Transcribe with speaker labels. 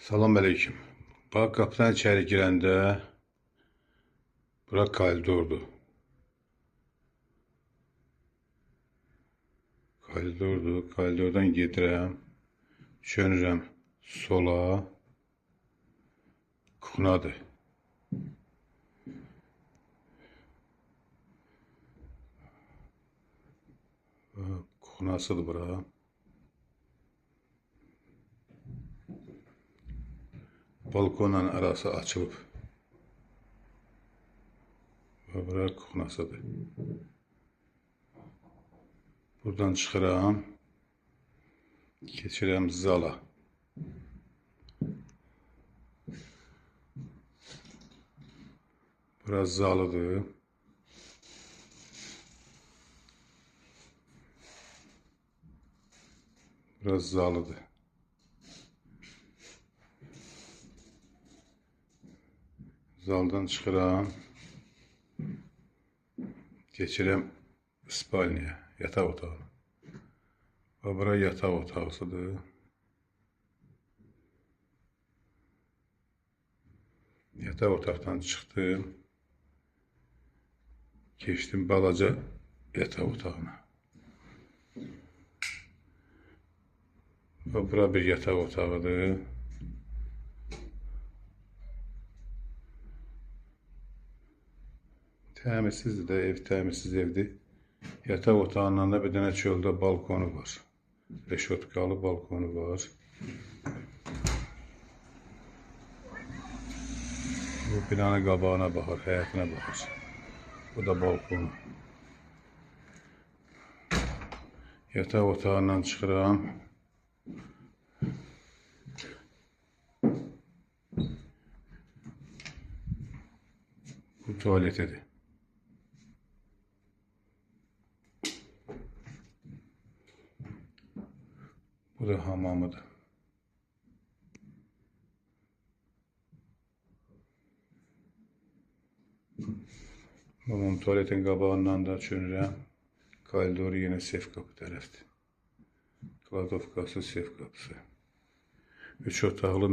Speaker 1: Salam aleyküm. Bax, qapıdan içəri girəndə bura koridordur. Koridordan gedirəm, çönürəm sola, kuxnadır. Kuxnasıdır bura. Balkonla arası açılıb. Bura kuxnasıdır. Buradan çıxıram, keçirəm zala. Bura zalıdır. Bura zalıdır. Zaldan çıxıram, keçirəm spalniya, yataq otağı. Bura yataq otağısıdır. Yataq otaqdan çıxdım, keçdim balaca yataq otağına. Bura bir yataq otağıdır. Təmizsizdir də, ev təmizsiz evdir. Yataq otağından da bir dənə çöldə balkonu var. Reşotkalı balkonu var. Bu binanın qabağına baxır, həyətinə baxır. Bu da balkonu. Yataq otağından çıxıram. Bu tualetidir. Bu da hamamıdır. Bunun tuvaletin qabağından da çönürəm. Koridoru yenə sef qapı tərəfdir. Kladovkası, sef qapısı. 3 otaqlı